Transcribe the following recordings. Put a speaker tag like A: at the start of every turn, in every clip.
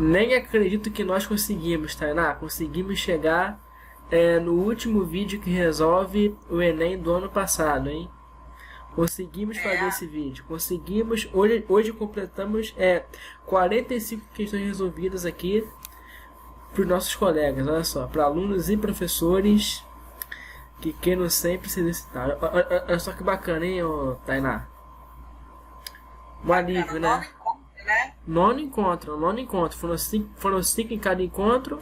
A: Nem acredito que nós conseguimos, Tainá. Conseguimos chegar no último vídeo que resolve o Enem do ano passado, hein? Conseguimos fazer esse vídeo. Conseguimos. Hoje completamos 45 questões resolvidas aqui para os nossos colegas. Olha só, para alunos e professores que queiram sempre se exercitar. Olha só que bacana, hein, Tainá? Um alívio, né? Nono encontro. Foram cinco em cada encontro.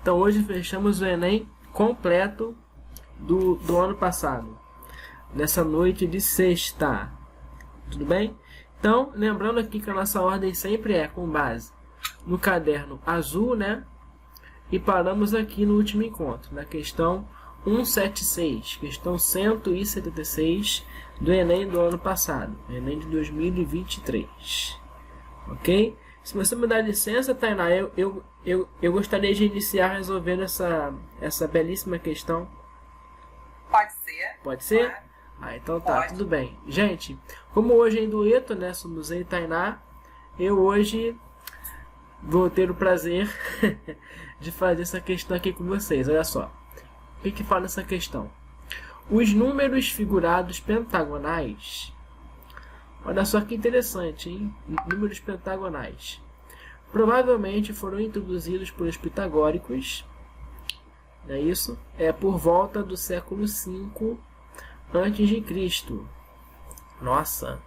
A: Então hoje fechamos o Enem completo do ano passado. Nessa noite de sexta. Tudo bem? Então, lembrando aqui que a nossa ordem sempre é com base no caderno azul, né? E paramos aqui no último encontro, na questão 176, questão 176 do Enem do ano passado, Enem de 2023. Ok? Se você me dá licença, Tainá, eu gostaria de iniciar resolvendo essa belíssima questão.
B: Pode ser.
A: Pode ser?
B: Pode.
A: Então tá,
B: Pode.
A: tudo bem. Gente, como hoje é em dueto, né, somos eu e Tainá, eu hoje vou ter o prazer de fazer essa questão aqui com vocês. Olha só, o que fala essa questão? Os números figurados pentagonais. Olha só que interessante, hein? Números pentagonais. Provavelmente foram introduzidos pelos pitagóricos, não é isso? Por volta do século V a.C. Nossa!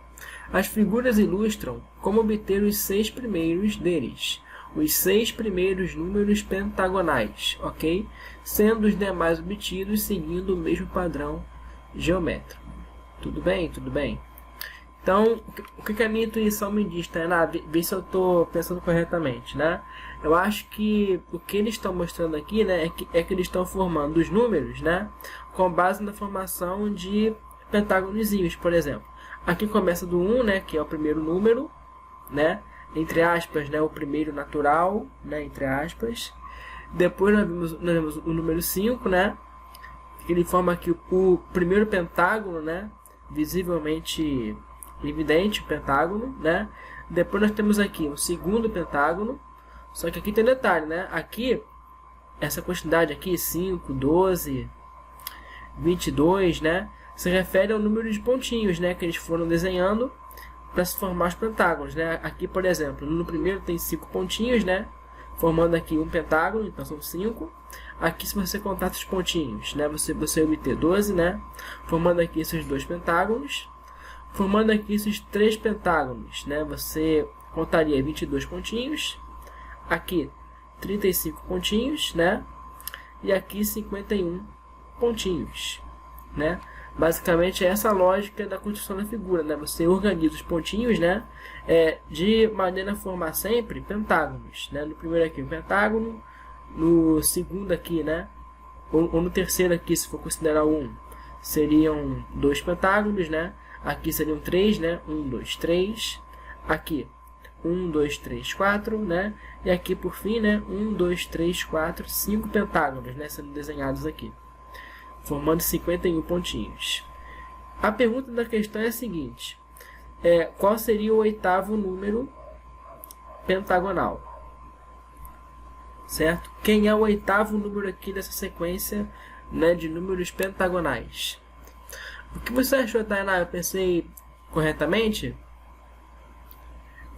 A: As figuras ilustram como obter os 6 primeiros deles, os 6 primeiros números pentagonais, ok? Sendo os demais obtidos seguindo o mesmo padrão geométrico. Tudo bem? Tudo bem? Então, o que a minha intuição me diz, Tainá? Vê se eu estou pensando corretamente, né? Eu acho que o que eles estão mostrando aqui, né, é que eles estão formando os números, né, com base na formação de pentágonozinhos, por exemplo. Aqui começa do 1, né, que é o primeiro número, né, entre aspas, né, o primeiro natural, né, entre aspas. Depois nós vemos o número 5, né, que ele forma aqui o primeiro pentágono, né, visivelmente evidente, o pentágono, né. Depois nós temos aqui o segundo pentágono, só que aqui tem detalhe, né, aqui, essa quantidade aqui, 5, 12, 22, né, se refere ao número de pontinhos, né, que eles foram desenhando para se formar os pentágonos, né. Aqui, por exemplo, no primeiro tem 5 pontinhos, né, formando aqui um pentágono, então são 5. Aqui, se você contar os pontinhos, né, você obter 12, né, formando aqui esses 2 pentágonos. Formando aqui esses 3 pentágonos, né, você contaria 22 pontinhos. Aqui 35 pontinhos, né, e aqui 51 pontinhos, né. Basicamente é essa a lógica da construção da figura, né? Você organiza os pontinhos, né, de maneira a formar sempre pentágonos, né? No primeiro aqui um pentágono, no segundo aqui, né, ou no terceiro aqui, se for considerar um, seriam 2 pentágonos, né? Aqui seriam 3, né? 1, 2, 3. Aqui 1, 2, 3, 4, né? E aqui por fim, né? 1, 2, 3, 4, 5 pentágonos, né, sendo desenhados aqui, formando 51 pontinhos. A pergunta da questão é a seguinte: qual seria o 8º número pentagonal? Certo? Quem é o 8º número aqui dessa sequência, né, de números pentagonais? O que você achou, Tainá? Eu pensei corretamente?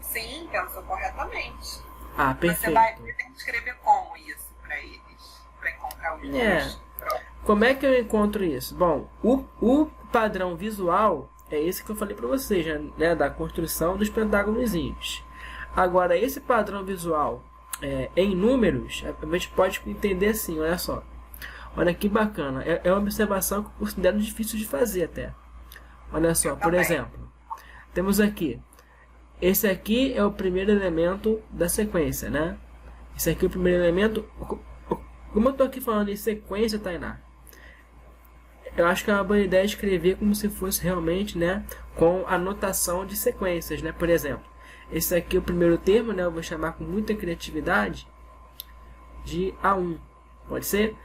B: Sim, pensou corretamente.
A: Perfeito.
B: Você vai ter que escrever como isso para eles, para encontrar os números.
A: Como é que eu encontro isso? Bom, o padrão visual é esse que eu falei para vocês, né, da construção dos pentágonozinhos. Agora, esse padrão visual em números, a gente pode entender assim, olha só. Olha que bacana, é uma observação que eu considero difícil de fazer até. Olha só, por exemplo, temos aqui, esse aqui é o primeiro elemento da sequência, né? Esse aqui é o primeiro elemento. Como eu estou aqui falando em sequência, Tainá, eu acho que é uma boa ideia escrever como se fosse realmente, né, com a notação de sequências, né? Por exemplo, esse aqui é o primeiro termo, né? Eu vou chamar com muita criatividade de A1, pode ser?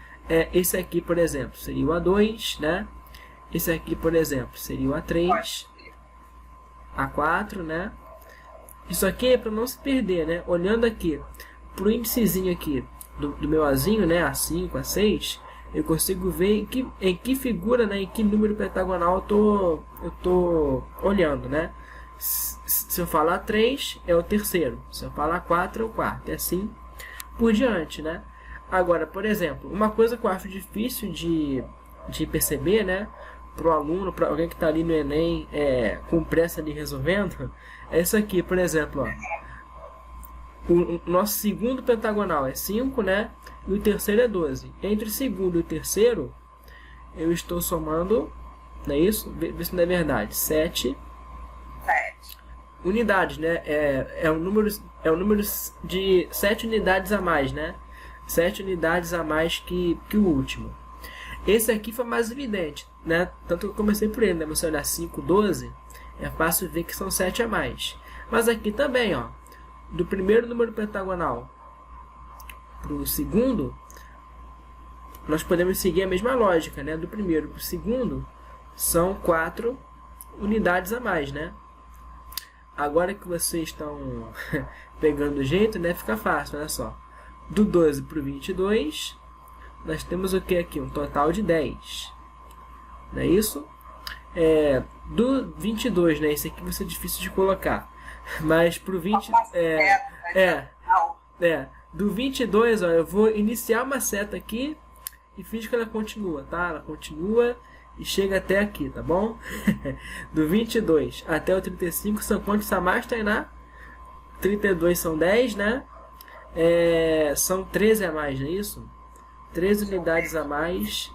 A: Esse aqui, por exemplo, seria o A2, né? Esse aqui, por exemplo, seria o A3, A4, né? Isso aqui é para não se perder, né? Olhando aqui pro índicezinho aqui do meu Azinho, né, A5, A6, eu consigo ver em que figura, né, em que número pentagonal eu tô olhando, né? Se eu falar 3, é o terceiro. Se eu falar 4, é o quarto. E assim por diante, né? Agora, por exemplo, uma coisa que eu acho difícil de perceber, né, para o aluno, para alguém que está ali no Enem com pressa ali resolvendo, é isso aqui, por exemplo, ó. O nosso segundo pentagonal é 5, né? E o terceiro é 12. Entre o segundo e o terceiro, eu estou somando, não é isso? Vê se não é verdade. 7 unidades, né? É um número de 7 unidades a mais, né? 7 unidades a mais que o último. Esse aqui foi mais evidente, né? Tanto que eu comecei por ele, né? Você olhar 5, 12, é fácil ver que são 7 a mais. Mas aqui também, ó, do primeiro número pentagonal para o segundo, nós podemos seguir a mesma lógica, né? Do primeiro para o segundo, são 4 unidades a mais, né? Agora que vocês estão pegando o jeito, né? Fica fácil, olha só. Do 12 para o 22, nós temos o que aqui? Um total de 10. Não é isso? Do 22, né? Esse aqui vai ser difícil de colocar. Mas para o 20... do 22, ó, eu vou iniciar uma seta aqui e finge que ela continua, tá? Ela continua e chega até aqui, tá bom? Do 22 até o 35 são quantos a mais, Tainá? 32 são 10, né? São 13 a mais, não é isso? 13 unidades a mais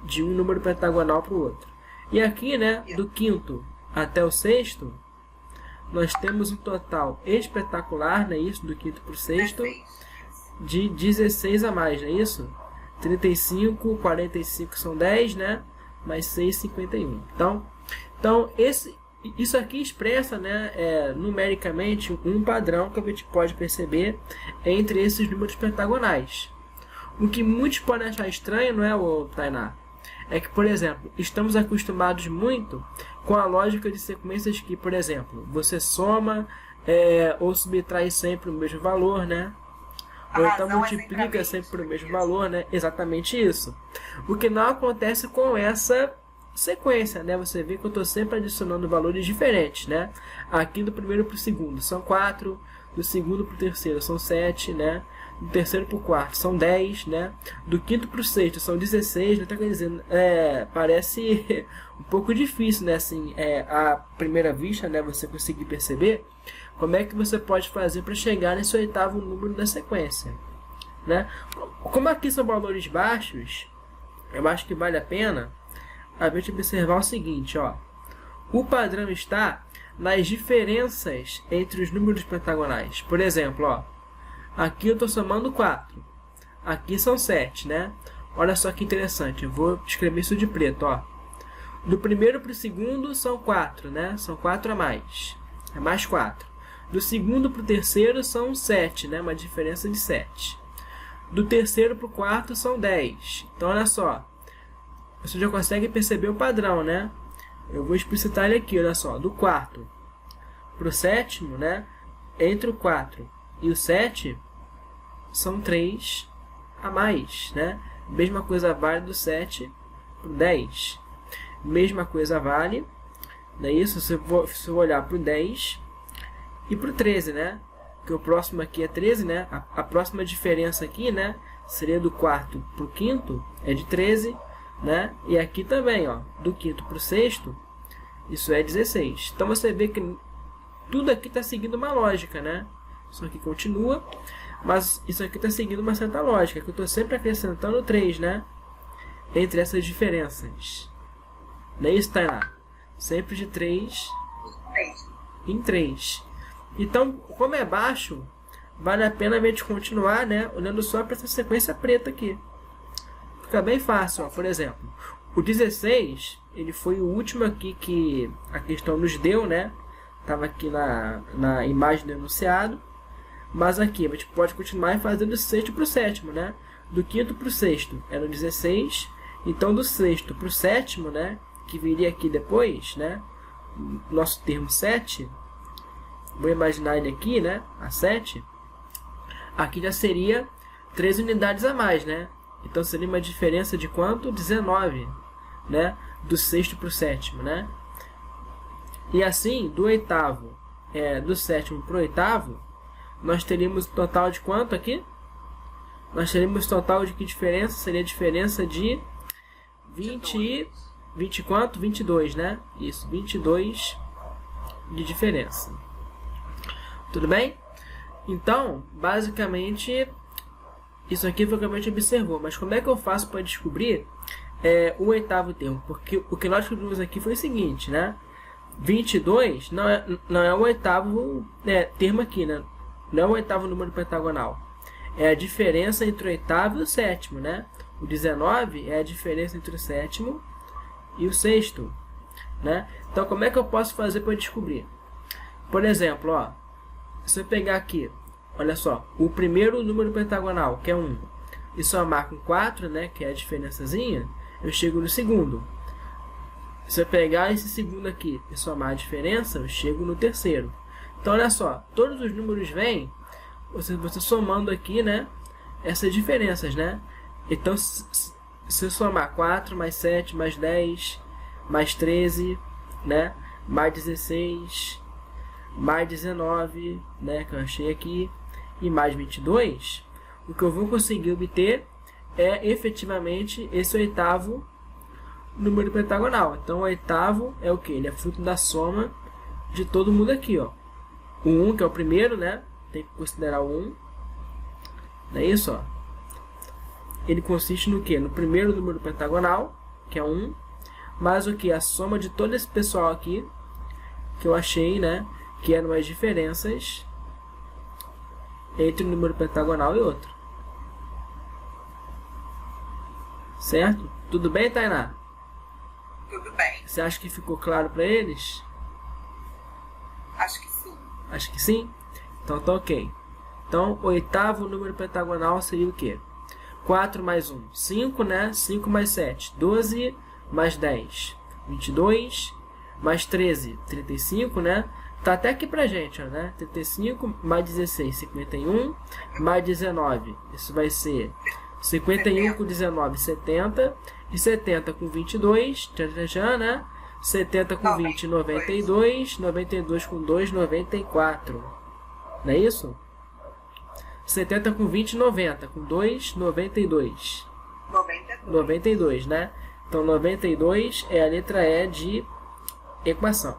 A: de um número pentagonal para o outro. E aqui, né, do quinto até o sexto, nós temos um total espetacular, não é isso? Do quinto para o sexto, de 16 a mais, não é isso? 35, 45 são 10, né? Mais 6, 51. Então isso aqui expressa, né, numericamente um padrão que a gente pode perceber entre esses números pentagonais. O que muitos podem achar estranho, não é, Tainá? É que, por exemplo, estamos acostumados muito com a lógica de sequências que, por exemplo, você soma ou subtrai sempre o mesmo valor, né? Ou então multiplica sempre por o mesmo valor, né? Exatamente isso. O que não acontece com essa sequência, né? Você vê que eu estou sempre adicionando valores diferentes, né? Aqui do primeiro para o segundo são 4, do segundo para o terceiro são 7, né? Do terceiro para o quarto são 10, né? Do quinto para o sexto são 16, né? Então, quer dizer, parece um pouco difícil, né? Assim, à primeira vista, né? Você conseguir perceber como é que você pode fazer para chegar nesse oitavo número da sequência, né? Como aqui são valores baixos, eu acho que vale a pena a gente observar o seguinte, ó. O padrão está nas diferenças entre os números pentagonais. Por exemplo, ó, aqui eu estou somando 4. Aqui são 7, né? Olha só que interessante. Eu vou escrever isso de preto, ó. Do primeiro para o segundo são 4, né? São 4 a mais. É mais 4. Do segundo para o terceiro são 7, né? Uma diferença de 7. Do terceiro para o quarto são 10. Então, olha só. Você já consegue perceber o padrão, né? Eu vou explicitar ele aqui, olha só. Do quarto para o sétimo, né? Entre o 4 e o 7 são 3 a mais, né? Mesma coisa vale do 7 para o 10. Mesma coisa vale, não é isso? Se eu olhar para o 10 e para o 13, né? Que o próximo aqui é 13, né? A próxima diferença aqui, né? Seria do quarto para o quinto, é de 13, né? E aqui também, ó, do quinto para o sexto, isso é 16. Então você vê que tudo aqui está seguindo uma lógica, né? Isso aqui continua, mas isso aqui está seguindo uma certa lógica, que eu estou sempre acrescentando 3, né? Entre essas diferenças. Não é isso, Tainá? Sempre de 3 em 3. Então, como é baixo, vale a pena a gente continuar, né? Olhando só para essa sequência preta aqui. Fica bem fácil, ó. Por exemplo, o 16, ele foi o último aqui que a questão nos deu, né? Estava aqui na imagem do enunciado. Mas aqui a gente pode continuar fazendo do sexto para o sétimo, né? Do quinto para o sexto era o 16. Então, do sexto para o sétimo, né? Que viria aqui depois, né? Nosso termo 7. Vou imaginar ele aqui, né? A 7. aqui já seria 3 unidades a mais, né? Então seria uma diferença de quanto? 19, né? Do sexto para o sétimo, né? E assim, do sétimo para o oitavo, nós teríamos total de quanto aqui? Nós teríamos total de que diferença? Seria a diferença de 20 quanto? 22, né? Isso, 22 de diferença. Tudo bem? Então, basicamente, isso aqui foi o que a gente observou. Mas como é que eu faço para descobrir o oitavo termo? Porque o que nós descobrimos aqui foi o seguinte, né? 22 não é o oitavo termo aqui, né? Não é o oitavo número pentagonal. É a diferença entre o oitavo e o sétimo, né? O 19 é a diferença entre o sétimo e o sexto, né? Então, como é que eu posso fazer para descobrir? Por exemplo, ó, se eu pegar aqui, olha só, o primeiro número pentagonal, que é 1, e somar com 4, né, que é a diferençazinha, eu chego no segundo. Se eu pegar esse segundo aqui e somar a diferença, eu chego no terceiro. Então, olha só, todos os números vêm, você somando aqui, né, essas diferenças, né? Então, se eu somar 4 mais 7 mais 10 mais 13, né, mais 16, mais 19, né, que eu achei aqui, e mais 22, o que eu vou conseguir obter é efetivamente esse oitavo número pentagonal. Então, o oitavo é o que? Ele é fruto da soma de todo mundo aqui, ó. O 1, que é o primeiro, né? Tem que considerar o 1. Não é isso, ó? Ele consiste no que? No primeiro número pentagonal, que é 1, mais o que? A soma de todo esse pessoal aqui, que eu achei, né? Que eram as diferenças entre um número pentagonal e outro. Certo? Tudo bem, Tainá?
B: Tudo bem.
A: Você acha que ficou claro para eles?
B: Acho que sim.
A: Acho que sim? Então tá ok. Então, o oitavo número pentagonal seria o quê? 4 mais 1, 5, né? 5 mais 7, 12, mais 10, 22, mais 13, 35, né? Tá até aqui pra gente, ó, né? 35 mais 16, 51, mais 19. Isso vai ser 51 com 19, 70. E 70 com 22, né? 70 com 20, 92. 92 com 2, 94. Não é isso? 70 com 20, 90. Com 2, 92. 92, né? Então, 92 é a letra E de equação.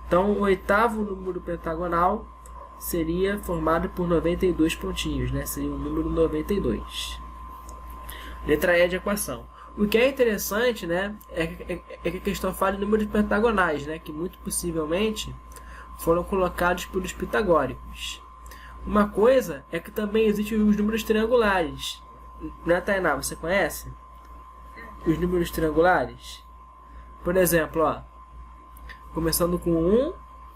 A: Então, o oitavo número pentagonal seria formado por 92 pontinhos, né? Seria o número 92. Letra E de equação. O que é interessante, né, é que a questão fala em números pentagonais, né, que muito possivelmente foram colocados pelos pitagóricos. Uma coisa é que também existem os números triangulares. Né, Tainá? Você conhece? Os números triangulares? Por exemplo, ó, começando com 1,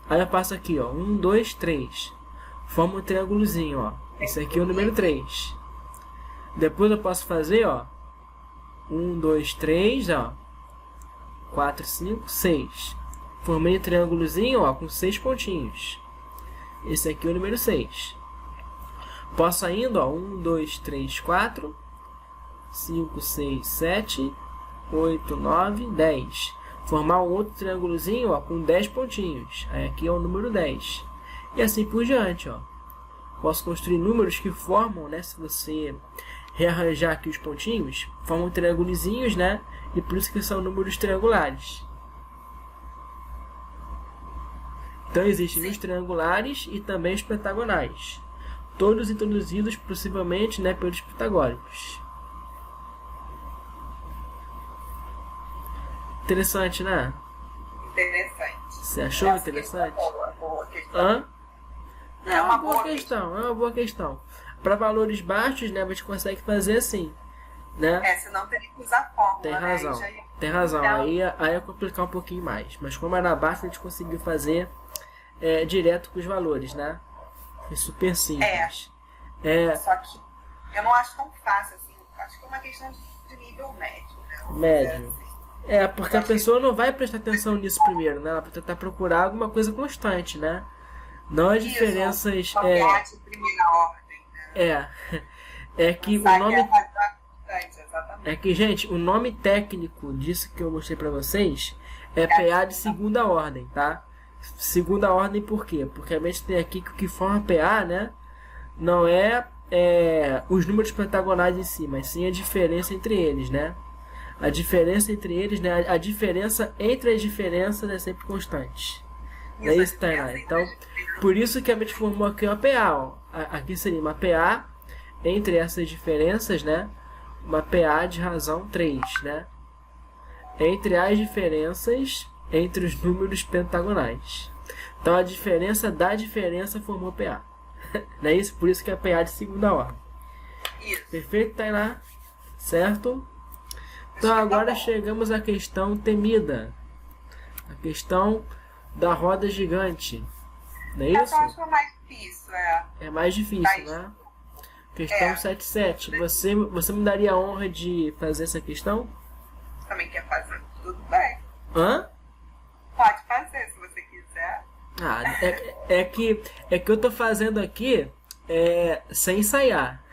A: aí eu passo aqui, ó, 1, 2, 3. Forma um triângulozinho, ó. Esse aqui é o número 3. Depois eu posso fazer, ó, 1, 2, 3, ó, 4, 5, 6. Formei um triângulozinho, ó, com 6 pontinhos. Esse aqui é o número 6. Posso ainda, ó, 1, 2, 3, 4, 5, 6, 7, 8, 9, 10. Formar um outro triângulozinho, ó, com 10 pontinhos. Aí aqui é o número 10. E assim por diante, ó. Posso construir números que formam, né, se você rearranjar aqui os pontinhos, formam triângulozinhos, né? E por isso que são números triangulares. Então existem os triangulares e também os pentagonais. Todos introduzidos possivelmente, né, pelos pitagóricos. Interessante, né?
B: Interessante.
A: Você achou interessante?
B: Boa questão.
A: Hã?
B: É uma boa questão.
A: É uma boa questão. Para valores baixos, né, a gente consegue fazer assim, né?
B: Senão teria que usar fórmula.
A: Tem razão.
B: Né?
A: Tem razão.
B: Então,
A: Aí é complicar um pouquinho mais. Mas como era baixo, a gente conseguiu fazer direto com os valores, né? Foi super simples.
B: Só que eu não acho tão fácil assim. Acho que é uma questão de nível médio, né?
A: Médio. Porque a pessoa não vai prestar atenção nisso primeiro, né? Ela vai tentar procurar alguma coisa constante, né? Não as diferenças.
B: De primeira ordem,
A: É, é que o
B: Sai
A: nome...
B: a razão constante, exatamente.
A: É que, gente, o nome técnico disso que eu mostrei pra vocês é PA de segunda ordem, tá? Segunda ordem por quê? Porque a gente tem aqui que o que forma PA, né? Não é, os números pentagonais em si, mas sim a diferença entre eles, né? A diferença entre eles, né? A diferença entre as diferenças é sempre constante. É isso, Tainá. Então, por isso que a gente formou aqui uma PA, ó. Aqui seria uma PA entre essas diferenças, né? Uma PA de razão 3, né? Entre as diferenças entre os números pentagonais. Então, a diferença da diferença formou PA. Não é isso? Por isso que é PA de segunda ordem.
B: Isso.
A: Perfeito, Tainá? Certo? Então, agora chegamos à questão temida. A questão da roda gigante. Não é
B: Essa
A: isso?
B: eu acho que é mais difícil,
A: É mais difícil, né? Questão 77. Você me daria a honra de fazer essa questão?
B: Também quer fazer? Tudo bem.
A: Hã?
B: Pode fazer, se você quiser.
A: Ah, é que eu tô fazendo aqui sem ensaiar.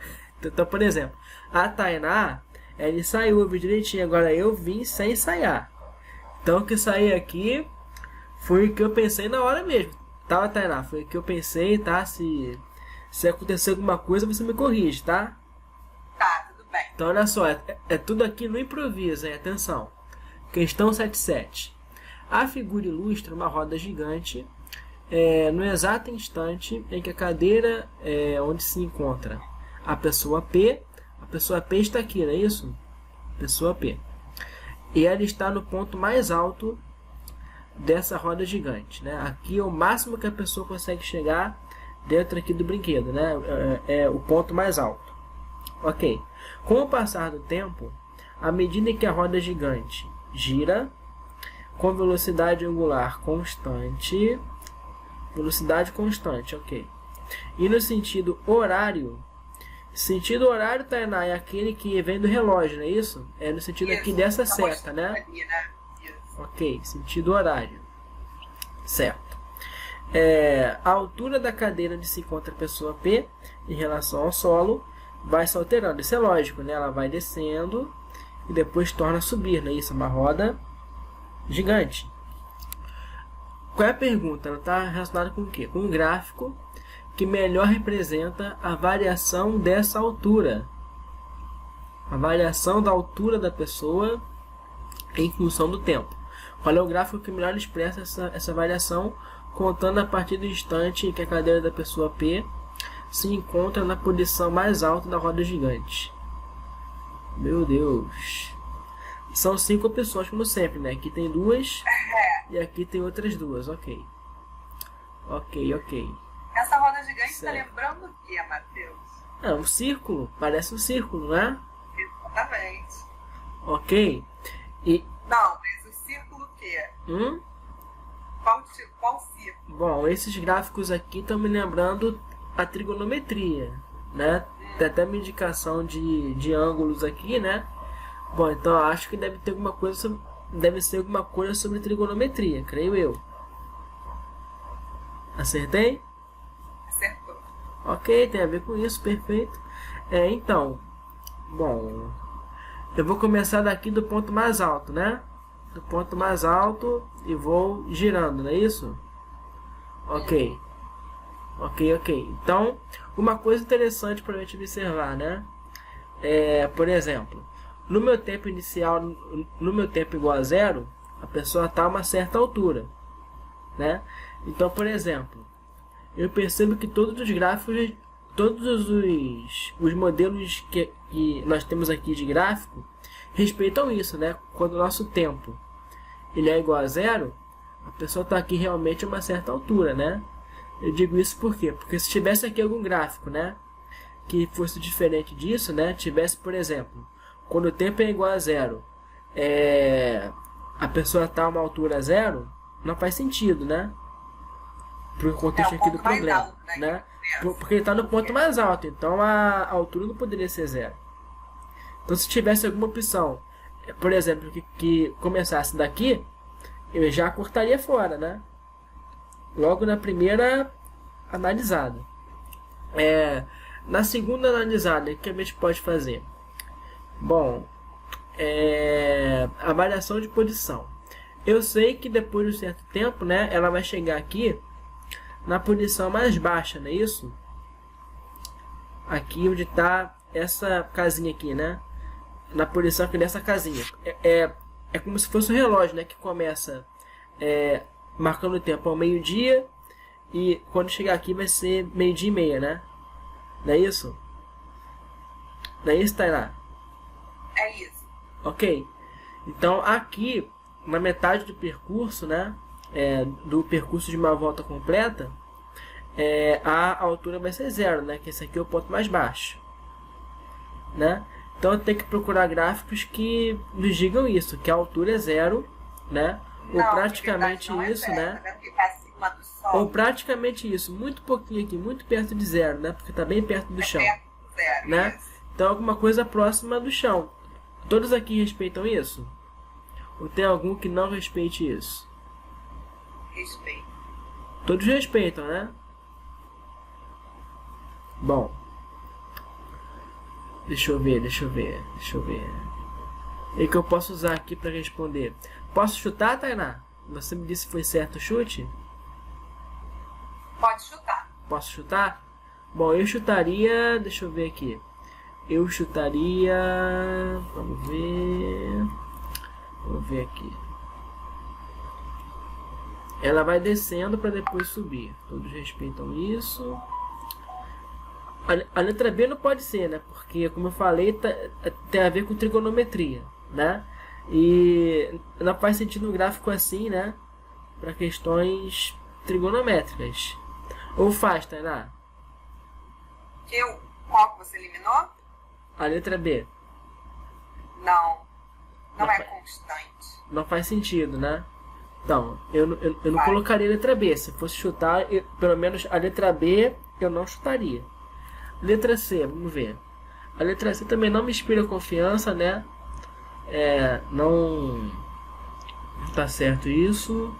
A: Então, por exemplo, a Tainá, ela ensaiou, eu vi direitinho. Agora eu vim sem ensaiar. Então, o que saí aqui foi o que eu pensei na hora mesmo. Tá, Tainá? Foi o que eu pensei, tá? Se acontecer alguma coisa, você me corrige, tá?
B: Tá, tudo bem.
A: Então, olha só, é tudo aqui no improviso, hein? Atenção. Questão 77. A figura ilustra uma roda gigante no exato instante em que a cadeira onde se encontra a pessoa P está aqui, não é isso? Pessoa P. E ela está no ponto mais alto dessa roda gigante, né? Aqui é o máximo que a pessoa consegue chegar dentro aqui do brinquedo, né? É o ponto mais alto. Ok. Com o passar do tempo, à medida que a roda gigante gira com velocidade angular constante, ok. E no sentido horário, Tainá, é aquele que vem do relógio, não é isso? É no sentido aqui dessa seta, né?
B: Ali, né? Isso.
A: Ok, sentido horário. Certo. A altura da cadeira onde se encontra a pessoa P em relação ao solo vai se alterando. Isso é lógico, né? Ela vai descendo e depois torna a subir, não é isso? Uma roda gigante. Qual é a pergunta? Ela está relacionada com o quê? Com um gráfico que melhor representa a variação dessa altura. A variação da altura da pessoa em função do tempo. Qual é o gráfico que melhor expressa essa variação, contando a partir do instante em que a cadeira da pessoa P se encontra na posição mais alta da roda gigante? Meu Deus. São 5 opções, como sempre, né? Aqui tem 2 e aqui tem outras 2. Ok. Ok.
B: Essa roda gigante
A: Certo.
B: está lembrando o que, Matheus?
A: É um círculo. Parece um círculo, né?
B: Exatamente.
A: Ok. E...
B: Não, mas o círculo o quê? Qual círculo?
A: Bom, esses gráficos aqui estão me lembrando a trigonometria, né? Tem até uma indicação de ângulos aqui, né? Bom, então eu acho que deve ser alguma coisa sobre trigonometria, creio eu. Acertei?
B: Acertou.
A: Ok, tem a ver com isso, perfeito. Então, bom, eu vou começar daqui do ponto mais alto, né? Do ponto mais alto e vou girando, não é isso? Ok. Então, uma coisa interessante para a gente observar, né? Por exemplo, no meu tempo inicial, no meu tempo igual a 0, a pessoa está a uma certa altura, né? Então, por exemplo, eu percebo que todos os gráficos, todos os modelos que nós temos aqui de gráfico respeitam isso, né? Quando o nosso tempo ele é igual a 0, a pessoa está aqui realmente a uma certa altura, né? Eu digo isso por quê? Porque se tivesse aqui algum gráfico, né, que fosse diferente disso, né? Tivesse, por exemplo, quando o tempo é igual a 0, a pessoa está a uma altura 0, não faz sentido, né? Para o contexto aqui do problema,
B: alto,
A: né? Porque ele está no ponto mais alto, então a altura não poderia ser 0. Então, se tivesse alguma opção, por exemplo, que começasse daqui, eu já cortaria fora, né? Logo na primeira analisada. Na segunda analisada, o que a gente pode fazer? Bom, a variação de posição. Eu sei que depois de um certo tempo, né, ela vai chegar aqui na posição mais baixa, não é isso? Aqui onde está essa casinha aqui, né? Na posição aqui dessa casinha. É como se fosse um relógio, né? Que começa marcando o tempo ao meio-dia e quando chegar aqui vai ser meio-dia e meia, né? Não é isso? Não é isso, Tainá?
B: É isso.
A: Ok. Então aqui, na metade do percurso, né? Do percurso de uma volta completa, a altura vai ser zero, né? Que esse aqui é o ponto mais baixo, né? Então eu tenho que procurar gráficos que nos digam isso, que a altura é zero, né? Ou praticamente isso, né?
B: Tá vendo que tá acima do sol?
A: Ou praticamente isso, muito pouquinho aqui, muito perto de zero, né? Porque está bem perto do chão,
B: Perto do zero,
A: né?
B: isso.
A: Então alguma coisa próxima do chão. Todos aqui respeitam isso? Ou tem algum que não respeite isso?
B: Respeito.
A: Todos respeitam, né? Bom. Deixa eu ver. E que eu posso usar aqui para responder? Posso chutar, Tainá? Você me disse que foi certo o chute?
B: Pode chutar.
A: Posso chutar? Bom, eu chutaria... Deixa eu ver aqui. Eu chutaria... Vamos ver aqui. Ela vai descendo para depois subir. Todos respeitam isso. A letra B não pode ser, né? Porque, como eu falei, tem a ver com trigonometria, né? E não faz sentido um gráfico assim, né? Para questões trigonométricas. Ou faz, Tainá?
B: Qual que você eliminou?
A: A letra B.
B: Não é constante.
A: Não faz sentido, né? Então, eu não colocaria a letra B. Se fosse chutar, pelo menos a letra B eu não chutaria. Letra C, vamos ver. A letra C também não me inspira confiança, né? Não tá certo isso.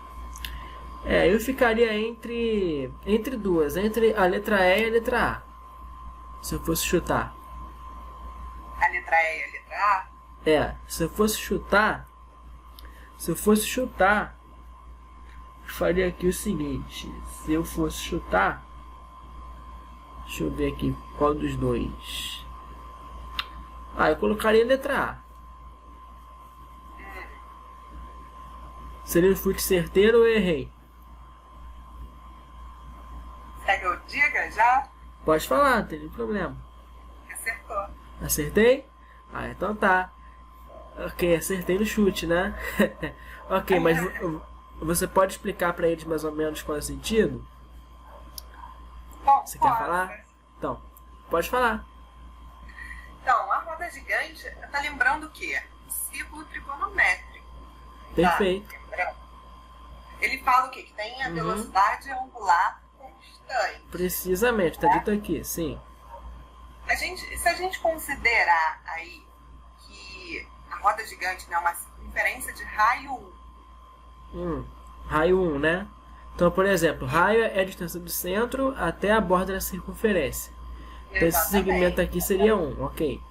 A: Eu ficaria entre duas, entre a letra E e a letra A. Se eu fosse chutar.
B: A letra E e a letra A?
A: Se eu fosse chutar, eu faria aqui o seguinte. Se eu fosse chutar, deixa eu ver aqui qual dos dois. Eu colocaria a letra A. Seria um chute certeiro ou eu errei?
B: Quer que eu diga já?
A: Pode falar, não tem nenhum problema.
B: Acertou.
A: Acertei? Então tá. Ok, acertei no chute, né? Ok, mas você pode explicar pra eles mais ou menos qual é o sentido?
B: Bom,
A: Você quer falar? Então, pode falar.
B: Então, a roda gigante está lembrando o quê? O ciclo trigonométrico.
A: Perfeito.
B: Tá lembrando? Ele fala o quê? Que tem a velocidade angular constante.
A: Precisamente, tá dito aqui, sim.
B: Se a gente considerar aí que a roda gigante, né, é uma circunferência de raio 1.
A: Raio 1, né? Então, por exemplo, raio é a distância do centro até a borda da circunferência. Então, esse segmento aqui seria 1, ok.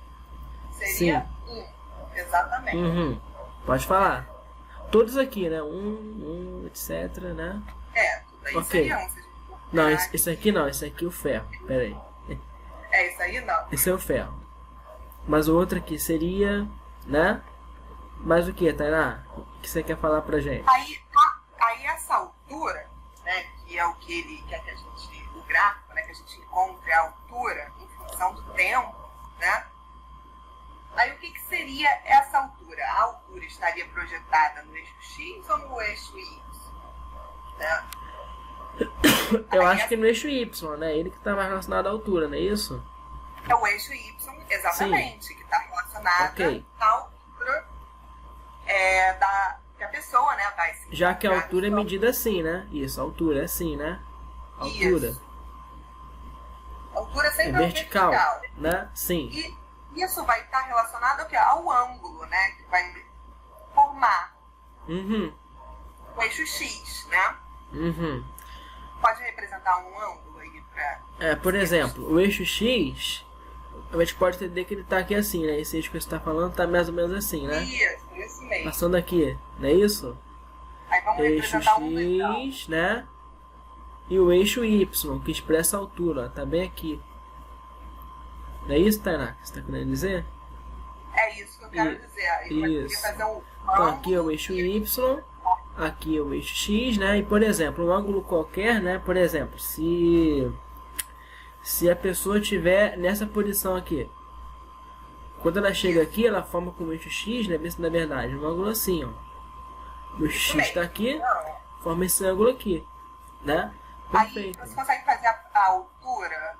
B: Seria 1, exatamente.
A: Pode falar. Todos aqui, né? 1, etc, né?
B: Tudo aí seria 1.
A: Não, esse aqui não, esse aqui é o ferro. Pera aí.
B: Isso aí não.
A: Esse é o ferro. Mas o outro aqui seria, né? Mais o que, Tainá? O que você quer falar pra gente?
B: Aí essa altura, né, que é o que ele quer que a gente, o gráfico, né, que a gente encontre a altura em função do tempo, né? Aí o que seria essa altura? A altura estaria projetada no eixo X ou no eixo Y? Né?
A: Eu acho que no eixo Y, né? Ele que está mais relacionado à altura, não é isso?
B: É o eixo Y, exatamente, que está relacionado à altura que a pessoa, né, vai se
A: já que a altura é medida assim, né? Isso, a altura é assim, né? Altura.
B: Isso. A altura sempre
A: é vertical, né? Sim.
B: E isso vai estar relacionado ao ângulo, né? Que vai formar o eixo X, né? pode representar um ângulo aí para...
A: Por exemplo, o eixo X, a gente pode entender que ele está aqui assim, né? Esse eixo que você está falando está mais ou menos assim, né?
B: Isso mesmo.
A: Passando aqui, não é isso?
B: Aí vamos
A: Eixo
B: representar um então.
A: X, né? E o eixo Y, que expressa a altura, ó, tá bem aqui. Não é isso, Tainá, que você está querendo dizer?
B: É isso que eu quero dizer. Aí
A: isso.
B: fazer um
A: Então aqui é o eixo Y, aqui é o eixo X, né? E por exemplo, um ângulo qualquer, né? Por exemplo, se a pessoa estiver nessa posição aqui, quando ela chega aqui, ela forma com o eixo X, né? Na verdade, um ângulo assim, ó. O eixo X está aqui, forma esse ângulo aqui, né? Perfeito.
B: Aí você consegue fazer a altura?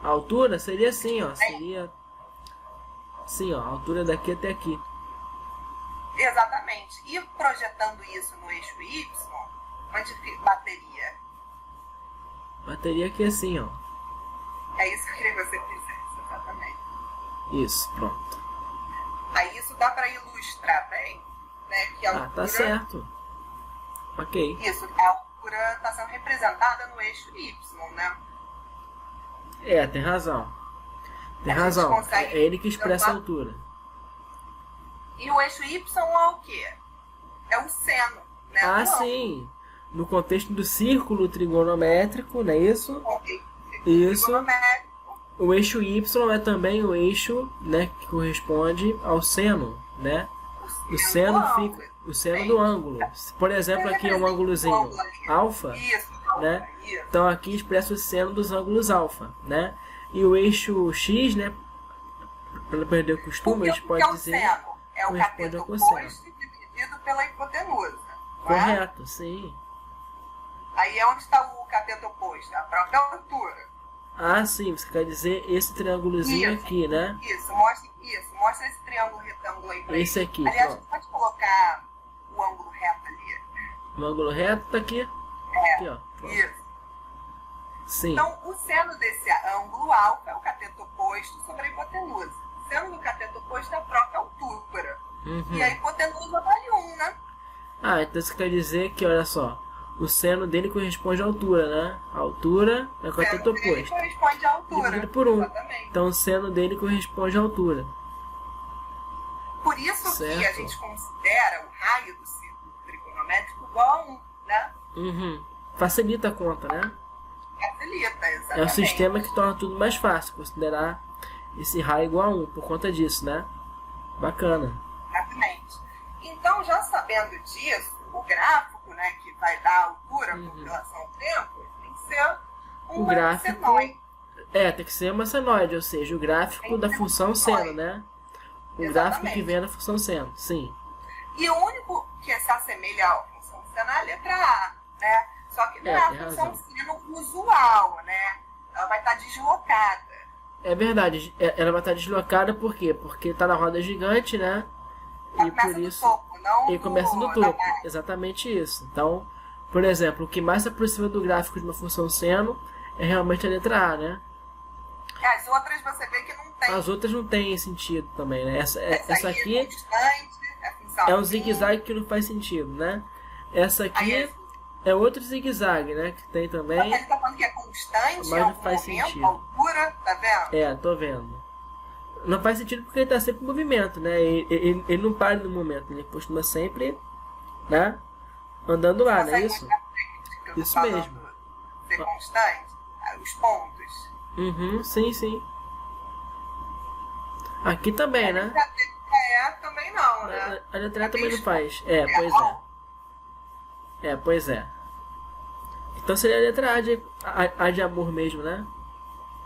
A: A altura seria assim, ó. Seria assim, ó. A altura daqui até aqui.
B: Exatamente. E projetando isso no eixo Y, onde bateria?
A: Bateria aqui assim, ó.
B: É isso que eu queria que você fizesse, exatamente.
A: Isso, pronto.
B: Aí isso dá para ilustrar bem, né? Que a altura,
A: tá certo. Ok.
B: Isso, a altura está sendo representada no eixo Y, né?
A: Tem razão. Tem razão. É ele que expressa a altura.
B: E o eixo Y é o quê? É o seno, né?
A: Sim. No contexto do círculo trigonométrico, não é isso? Isso. O eixo Y é também o eixo, né, que corresponde ao seno, né? O seno fica o seno do ângulo. Por exemplo, aqui é um ângulozinho alfa, né? Então aqui expressa o seno dos ângulos alfa, né? E o eixo X, né, para não perder o costume, a gente pode dizer
B: é o cateto oposto dividido pela hipotenusa.
A: Correto, sim.
B: Aí é onde está o cateto oposto, a própria altura.
A: Sim, você quer dizer esse triângulozinho aqui, né?
B: Mostra esse triângulo retângulo aí pra
A: esse aqui.
B: Aliás, você pode colocar o ângulo reto ali.
A: O ângulo reto tá aqui? Aqui, ó. Pronto.
B: Isso.
A: Sim.
B: Então, o seno desse ângulo alfa é o cateto oposto sobre a hipotenusa. O seno do cateto oposto é a própria altura. E a hipotenusa vale 1, né?
A: Então isso quer dizer que, olha só, o seno dele corresponde à altura, né? A altura é o cateto oposto.
B: Ele corresponde à altura.
A: Dividido por 1.
B: Exatamente.
A: Então o seno dele corresponde à altura.
B: Por isso que a gente considera o raio do círculo trigonométrico igual a 1, né?
A: Facilita a conta, né?
B: Facilita, exatamente.
A: É o sistema que torna tudo mais fácil, considerar esse raio igual a 1, por conta disso, né? Bacana.
B: Exatamente. Então, já sabendo disso, o gráfico, né, que vai dar a altura com relação ao tempo, tem que ser uma senoide.
A: Tem que ser uma senoide, ou seja, o gráfico da função seno, né? O gráfico que vem da função seno, sim.
B: E o único que se assemelha à função seno é a letra A, né? Só que não é a função seno usual, né? Ela vai estar deslocada.
A: É verdade, ela vai estar deslocada por quê? Porque está na roda gigante, né?
B: E por isso
A: ele começa no topo, exatamente isso. Então, por exemplo, o que mais se aproxima do gráfico de uma função seno é realmente a letra A, né?
B: As outras você vê que não tem.
A: As outras não tem sentido também, né? Essa aqui
B: é
A: um zigue-zague que não faz sentido, né? Essa aqui é outro zigue-zague, né? Que tem também.
B: Ele tá falando que é constante,
A: mas não faz sentido.
B: Altura, tá vendo?
A: Tô vendo. Não faz sentido porque ele está sempre em movimento, né? Ele não para no momento, ele costuma sempre, né? Andando lá, não é isso? Isso mesmo.
B: Ser constante, os pontos.
A: Sim. Aqui também, né?
B: Também não, né?
A: A letra A também não faz. Pois é. Então seria a letra A de amor mesmo, né?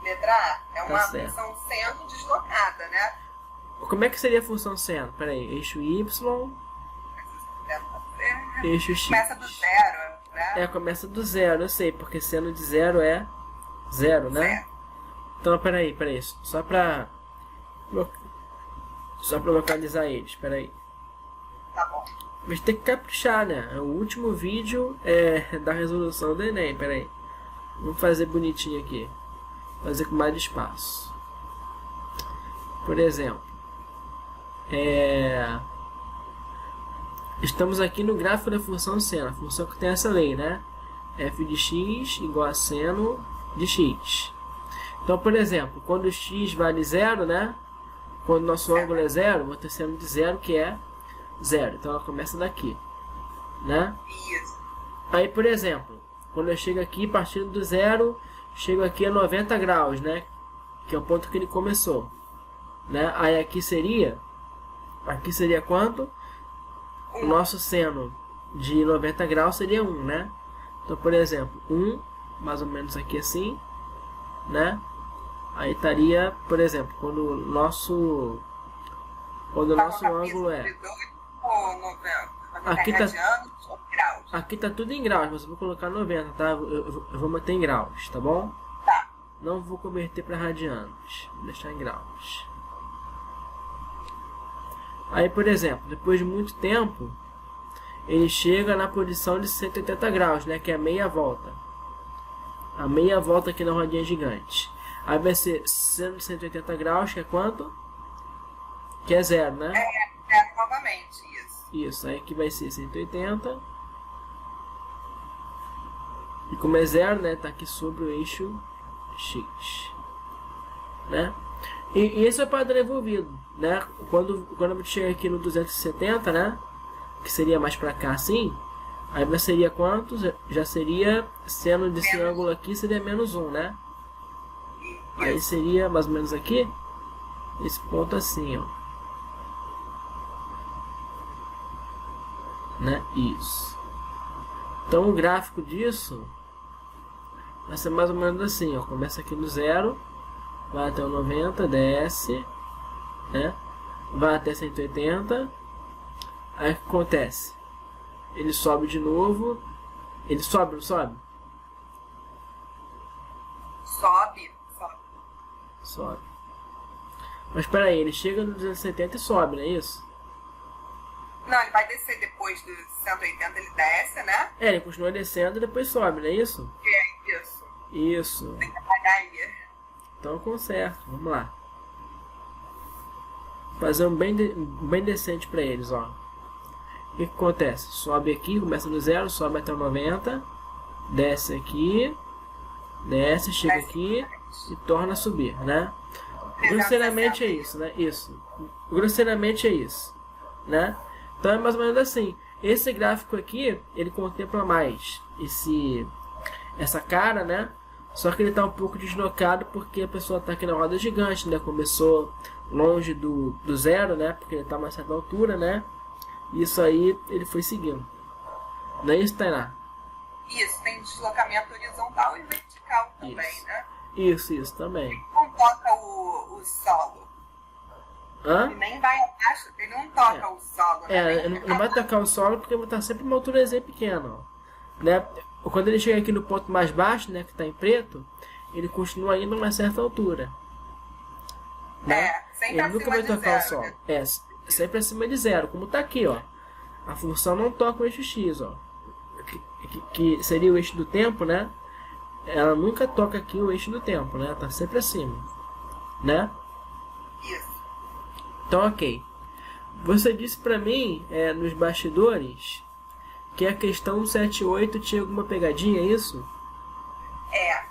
B: Letra A. É uma função seno deslocada, né?
A: Como é que seria a função seno? Peraí, eixo Y, eixo X.
B: Começa do zero, né?
A: Começa do zero, eu sei, porque seno de zero é zero, né? Então, peraí, só pra localizar eles, peraí.
B: Tá bom.
A: Mas tem que caprichar, né? O último vídeo da resolução do Enem, peraí. Vamos fazer bonitinho aqui. Fazer com mais espaço. Por exemplo, estamos aqui no gráfico da função seno, a função que tem essa lei, né? f de x igual a seno de x. Então, por exemplo, quando x vale 0, né? Quando nosso ângulo é 0, vou ter seno de 0, que é 0. Então, ela começa daqui, né?
B: Isso.
A: Aí, por exemplo, quando eu chego aqui, partindo do 0, chego aqui a 90 graus, né? Que é o ponto que ele começou, né? Aí aqui seria quanto? O nosso seno de 90 graus seria 1, né? Então, por exemplo, 1, mais ou menos aqui assim, né? Aí estaria, por exemplo, quando o nosso ângulo é... Aqui tá tudo em graus, mas eu vou colocar 90, tá? Eu vou manter em graus, tá bom?
B: Tá.
A: Não vou converter para radianos, vou deixar em graus. Aí, por exemplo, depois de muito tempo, ele chega na posição de 180 graus, né? Que é a meia volta. A meia volta aqui na rodinha gigante. Aí vai ser seno de 180 graus, que é quanto? Que é 0, né?
B: É novamente, isso.
A: Isso, aí aqui vai ser 180. E como é 0, né? Tá aqui sobre o eixo X, né? E esse é o padrão envolvido, né? Quando eu chego aqui no 270, né? Que seria mais pra cá assim. Aí vai seria quanto? Já seria seno desse ângulo aqui, seria menos 1, né? Aí seria mais ou menos aqui. Esse ponto assim, ó. Né? Isso. Então o gráfico disso vai ser mais ou menos assim, ó. Começa aqui no 0, vai até o 90, desce, né? Vai até 180. Aí o que acontece? Ele sobe de novo. Ele sobe, não sobe? Sobe. Mas espera aí, ele chega no 270 e sobe, não é isso?
B: Não, ele vai descer depois do 180, ele desce, né?
A: É, ele continua descendo e depois sobe, não é isso?
B: É isso.
A: Isso.
B: Tem que apagar aí.
A: Então conserto, vamos lá. Fazer um bem decente para eles, ó. O que acontece? Sobe aqui, começa no 0, sobe até o 90, desce aqui, desce, chega aqui e torna a subir, né? Grosseiramente é isso, né? Isso. Grosseiramente é isso, né? Então é mais ou menos assim. Esse gráfico aqui, ele contempla mais essa cara, né? Só que ele está um pouco deslocado porque a pessoa está aqui na roda gigante, né? Começou longe do 0, né? Porque ele está a uma certa altura, né? Isso aí ele foi seguindo. Não é isso, Tainá?
B: Isso, tem deslocamento horizontal e vertical também,
A: Isso.
B: né?
A: Isso também.
B: Não toca o solo.
A: Hã?
B: Ele nem vai abaixo, ele não toca o solo, né?
A: Não vai tocar o solo porque está sempre uma altura pequena, ó, né? Quando ele chega aqui no ponto mais baixo, né, que está em preto, ele continua indo a uma certa altura, né?
B: Sempre
A: ele nunca vai
B: acima de
A: tocar o
B: 0,
A: solo.
B: né?
A: Sempre acima de 0, como está aqui, ó. A função não toca o eixo X, ó, que seria o eixo do tempo, né? Ela nunca toca aqui o eixo do tempo, né? Tá sempre acima, né?
B: Isso.
A: Então, ok. Você disse para mim, nos bastidores, que a questão 7.8 tinha alguma pegadinha, é isso?
B: É.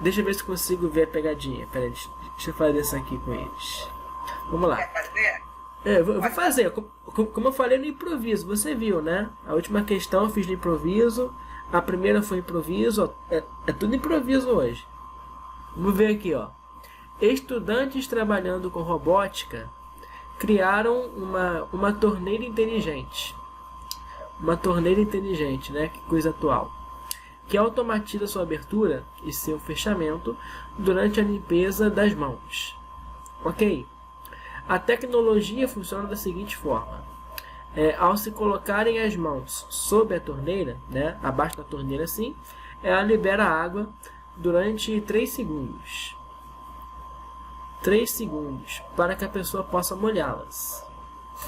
A: Deixa eu ver se consigo ver a pegadinha. Pera aí, deixa eu fazer isso aqui com eles. Vamos lá.
B: Quer fazer?
A: Eu vou fazer. Como eu falei no improviso, você viu, né? A última questão eu fiz no improviso. A primeira foi improviso. É tudo improviso hoje. Vamos ver aqui, ó. Estudantes trabalhando com robótica criaram uma torneira inteligente. Uma torneira inteligente, né? Que coisa atual. Que automatiza sua abertura e seu fechamento durante a limpeza das mãos. Ok? A tecnologia funciona da seguinte forma. Ao se colocarem as mãos sob a torneira, né? Abaixo da torneira assim, ela libera água durante 3 segundos. 3 segundos para que a pessoa possa molhá-las.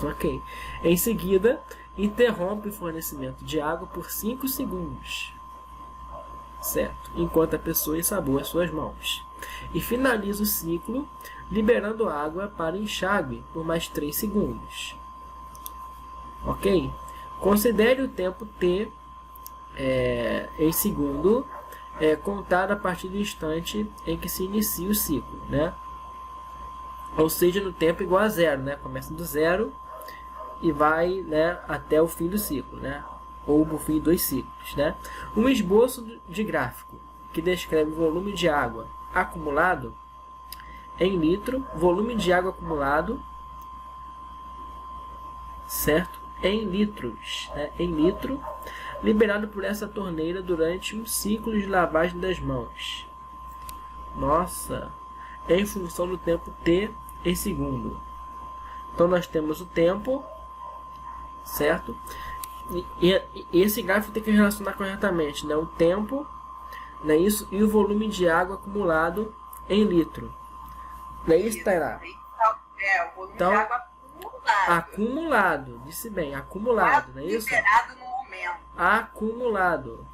A: Ok? Em seguida, interrompe o fornecimento de água por 5 segundos. Certo? Enquanto a pessoa ensaboa as suas mãos. E finaliza o ciclo liberando água para enxágue por mais 3 segundos. Ok? Considere o tempo T em segundo, contado a partir do instante em que se inicia o ciclo, né? Ou seja, no tempo igual a zero, né? Começa do zero e vai, né, até o fim do ciclo, né? Ou o fim dos ciclos, né? Um esboço de gráfico que descreve o volume de água acumulado em litro, volume de água acumulado, certo? Em litros, né? Em litro, liberado por essa torneira durante um ciclo de lavagem das mãos. Nossa! Em função do tempo t em segundo. Então nós temos o tempo, certo? E esse gráfico tem que relacionar corretamente, né? O tempo, né? Isso, e o volume de água acumulado em litro. Não é isso, Tainá?
B: O volume de água acumulado.
A: Acumulado, disse bem, acumulado, não é isso?
B: Liberado no momento.
A: Acumulado.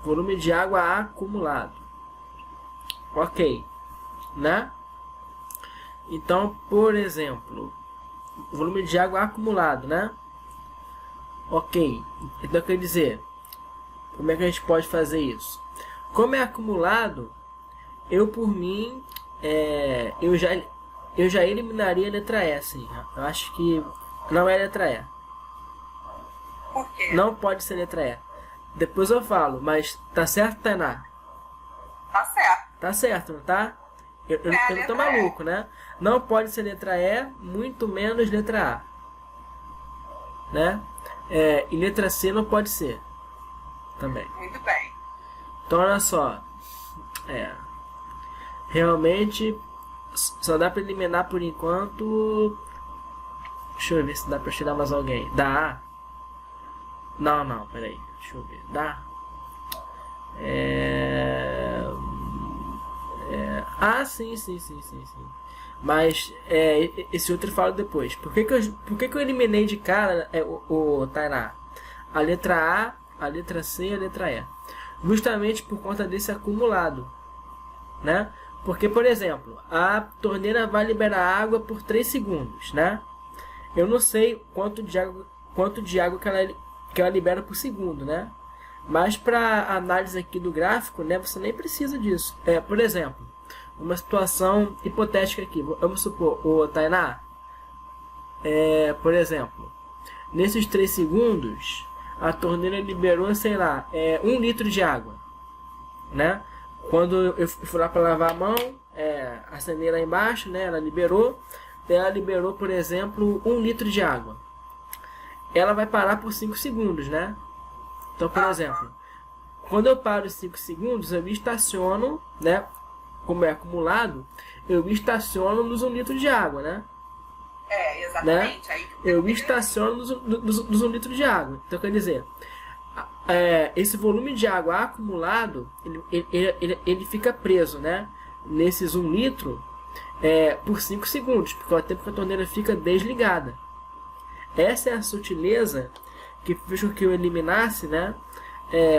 A: Volume de água acumulado. Ok, né? Então, por exemplo, volume de água acumulado, né? Ok, então quer dizer, como é que a gente pode fazer isso? Como é acumulado, eu por mim, eu já eliminaria a letra E, assim. Eu acho que não é letra E.
B: Por quê?
A: Não pode ser letra E. Depois eu falo, mas tá certo, Tainá?
B: Tá certo.
A: Tá certo, não tá? Eu não tô maluco, né? Não pode ser letra E, muito menos letra A. Né? E letra C não pode ser. Também.
B: Muito bem.
A: Então, olha só. Realmente, só dá para eliminar por enquanto. Deixa eu ver se dá para tirar mais alguém. Dá. Não, peraí. Deixa eu ver. Dá. Sim. Mas esse outro eu falo depois. Por que eu eliminei de cara o Tainá? A letra A, a letra C e a letra E. Justamente por conta desse acumulado, né? Porque, por exemplo, a torneira vai liberar água por 3 segundos, né? Eu não sei quanto de água que ela libera por segundo, né? Mas para análise aqui do gráfico, né, você nem precisa disso. Por exemplo, uma situação hipotética aqui. Vamos supor, o Tainá, por exemplo, nesses 3 segundos, a torneira liberou, sei lá, 1 litro de água, né? Quando eu fui lá para lavar a mão, acendei lá embaixo, né? Ela liberou, por exemplo, 1 litro de água. Ela vai parar por 5 segundos, né? Então, por exemplo, quando eu paro 5 segundos, eu estaciono, né? Como é acumulado, eu estaciono nos 1 litro de água, né?
B: Exatamente.
A: Né? Eu estaciono nos 1 litro de água. Então, quer dizer, esse volume de água acumulado, ele fica preso, né? Nesses 1 litro por 5 segundos, porque é o tempo que a torneira fica desligada. Essa é a sutileza que fez com que eu eliminasse, né,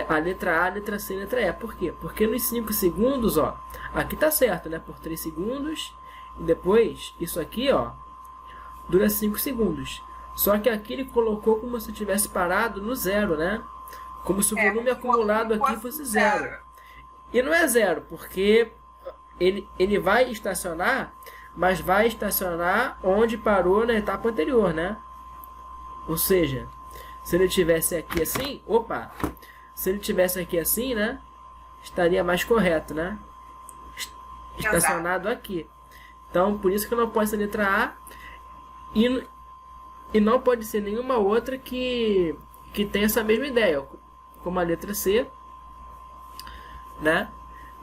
A: a letra A, a letra C e a letra E. Por quê? Porque nos 5 segundos, ó, aqui tá certo, né, por 3 segundos, e depois, isso aqui, ó, dura 5 segundos. Só que aqui ele colocou como se tivesse parado no zero, né? Como se o volume acumulado aqui fosse zero. E não é zero, porque ele vai estacionar, mas vai estacionar onde parou na etapa anterior, né? Ou seja, se ele tivesse aqui assim, se ele tivesse aqui assim, né, estaria mais correto, né? Estacionado aqui. Então, por isso que não pode ser letra A e não pode ser nenhuma outra que tenha essa mesma ideia, como a letra C, né?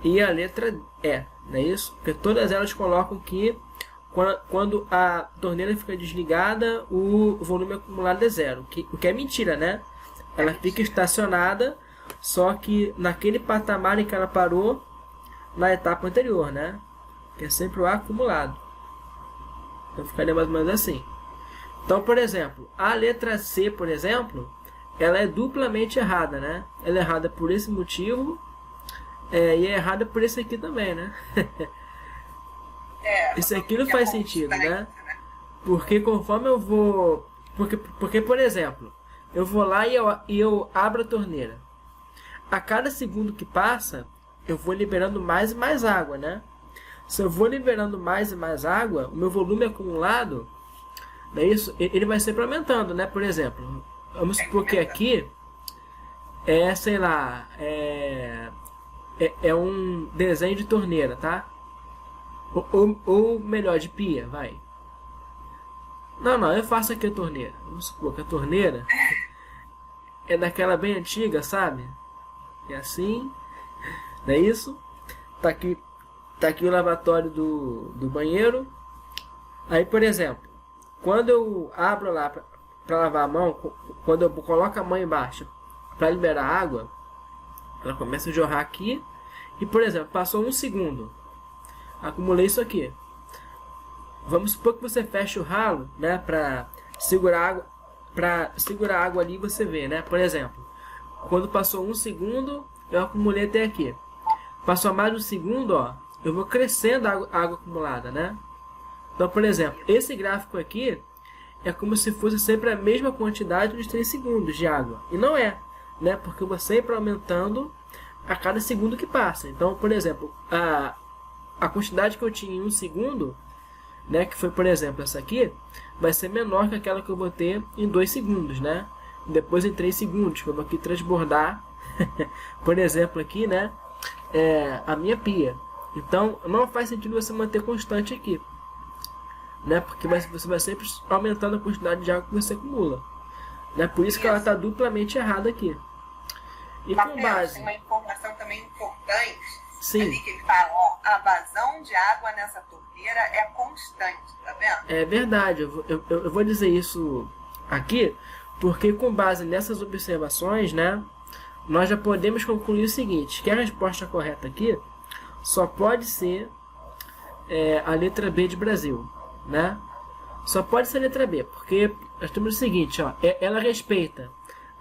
A: E a letra E, não é isso? Porque todas elas colocam que quando a torneira fica desligada, o volume acumulado é zero. O que é mentira, né? Ela fica estacionada, só que naquele patamar em que ela parou na etapa anterior, né? Que é sempre o acumulado. Então ficaria mais ou menos assim. Então, por exemplo, a letra C, por exemplo, ela é duplamente errada, né? Ela é errada por esse motivo e é errada por esse aqui também, né? Isso aqui não faz sentido, né? Porque conforme eu vou... Porque, por exemplo, eu vou lá e eu abro a torneira. A cada segundo que passa, eu vou liberando mais e mais água, né? Se eu vou liberando mais e mais água, o meu volume acumulado, é isso, ele vai sempre aumentando, né? Por exemplo, vamos supor que aqui sei lá, é um desenho de torneira, tá? Ou melhor, de pia, vai. Não, eu faço aqui a torneira. Vamos supor que a torneira é daquela bem antiga, sabe? É assim, não é isso? Tá aqui o lavatório do banheiro. Aí, por exemplo, quando eu abro lá para lavar a mão, quando eu coloco a mão embaixo para liberar água, ela começa a jorrar aqui. E, por exemplo, passou um segundo, acumulei isso aqui. Vamos supor que você fecha o ralo, né, para segurar a água ali, você vê, né? Por exemplo, quando passou um segundo, eu acumulei até aqui. Passou mais um segundo, ó, eu vou crescendo a água acumulada, né? Então, por exemplo, esse gráfico aqui é como se fosse sempre a mesma quantidade dos 3 segundos de água. E não é, né? Porque eu vou sempre aumentando a cada segundo que passa. Então, por exemplo, a quantidade que eu tinha em um segundo, né, que foi, por exemplo, essa aqui, vai ser menor que aquela que eu vou ter em 2 segundos, né? Depois em 3 segundos, que eu vou aqui transbordar, por exemplo, aqui, né, a minha pia. Então, não faz sentido você manter constante aqui, né? Porque você vai sempre aumentando a quantidade de água que você acumula, né? Por isso que ela está duplamente errada aqui. E com base...
B: Tem uma informação também importante.
A: Sim.
B: Ali que ele fala, ó, a vazão de água nessa torneira é constante, tá vendo?
A: É verdade, eu vou dizer isso aqui, porque com base nessas observações, né, nós já podemos concluir o seguinte, que a resposta correta aqui só pode ser a letra B de Brasil, né? Só pode ser a letra B, porque nós temos o seguinte, ó, ela respeita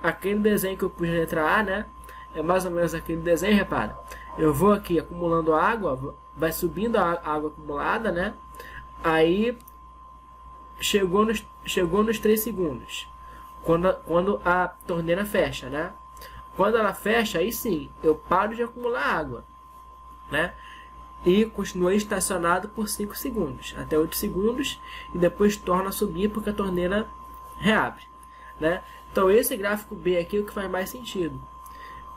A: aquele desenho que eu pus na letra A, né? É mais ou menos aquele desenho, repara. Eu vou aqui acumulando água, vai subindo a água acumulada, né? Aí chegou nos 3 segundos, quando a torneira fecha, né? Quando ela fecha, aí sim, eu paro de acumular água, né? E continuei estacionado por 5 segundos, até 8 segundos, e depois torna a subir porque a torneira reabre, né? Então esse gráfico B aqui é o que faz mais sentido.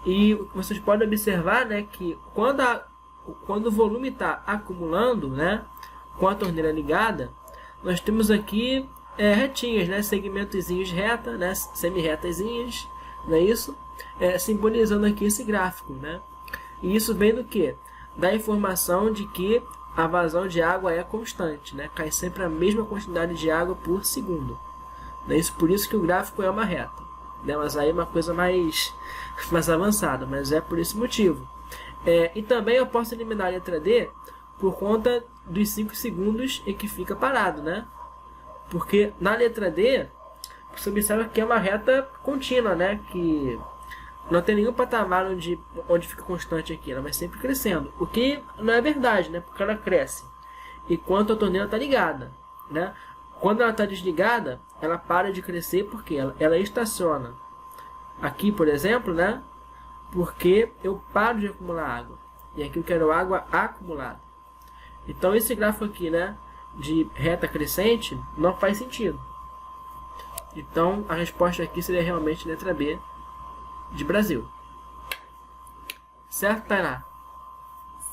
A: E vocês podem observar, né, que quando o volume está acumulando, né, com a torneira ligada, nós temos aqui retinhas, né, segmentozinhos reta, né, semi-retazinhas, não é isso? Simbolizando aqui esse gráfico, né? E isso vem do que? Da informação de que a vazão de água é constante, né? Cai sempre a mesma quantidade de água por segundo. Não é isso? Por isso que o gráfico é uma reta, né? Mas aí é uma coisa mais avançada, mas é por esse motivo. E também eu posso eliminar a letra D por conta dos 5 segundos em que fica parado, né? Porque na letra D, você observa que é uma reta contínua, né? Que não tem nenhum patamar onde fica constante aqui, ela vai sempre crescendo. O que não é verdade, né? Porque ela cresce enquanto a torneira está ligada, né? Quando ela está desligada, ela para de crescer porque ela estaciona. Aqui, por exemplo, né? Porque eu paro de acumular água. E aqui eu quero água acumulada. Então esse gráfico aqui, né, de reta crescente, não faz sentido. Então a resposta aqui seria realmente letra B de Brasil. Certo, Tainá?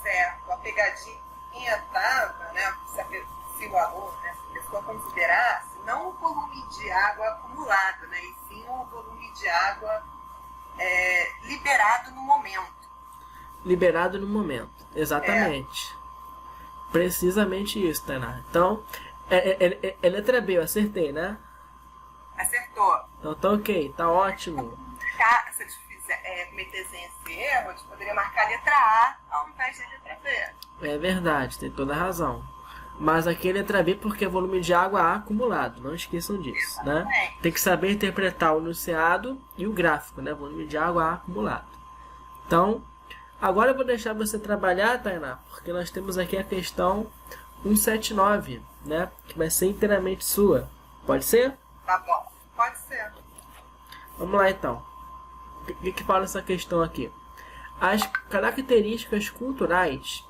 B: Certo. A pegadinha estava, né, se o aluno, né, se a pessoa considerasse não o volume de água acumulado, né, e sim o volume de água liberado no momento.
A: Liberado no momento, exatamente. Precisamente isso, Tainá. Então, é letra B, eu acertei, né?
B: Acertou.
A: Então tá ok, tá ótimo.
B: Se eles cometessem esse erro, eles poderiam marcar a letra A ao invés da letra B.
A: É verdade, tem toda a razão. Mas aqui é letra B porque é volume de água acumulado, não esqueçam disso, né? Tem que saber interpretar o enunciado e o gráfico, né? Volume de água acumulado. Então, agora eu vou deixar você trabalhar, Tainá, porque nós temos aqui a questão 179, né? Que vai ser inteiramente sua. Pode ser?
B: Tá bom, pode ser.
A: Vamos lá então. O que fala essa questão aqui? As características culturais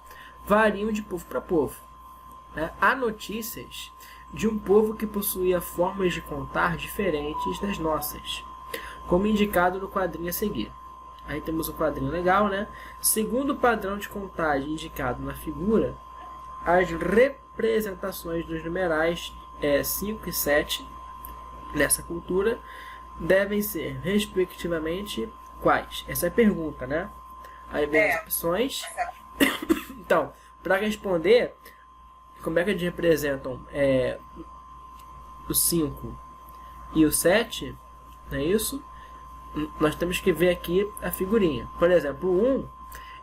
A: variam de povo para povo. Né? Há notícias de um povo que possuía formas de contar diferentes das nossas, como indicado no quadrinho a seguir. Aí temos um quadrinho legal, né? Segundo o padrão de contagem indicado na figura, as representações dos numerais 5 e 7 nessa cultura devem ser, respectivamente, quais? Essa é a pergunta, né? Aí vem as opções. Então, para responder, como é que eles representam o 5 e o 7, não é isso? Nós temos que ver aqui a figurinha. Por exemplo, o 1,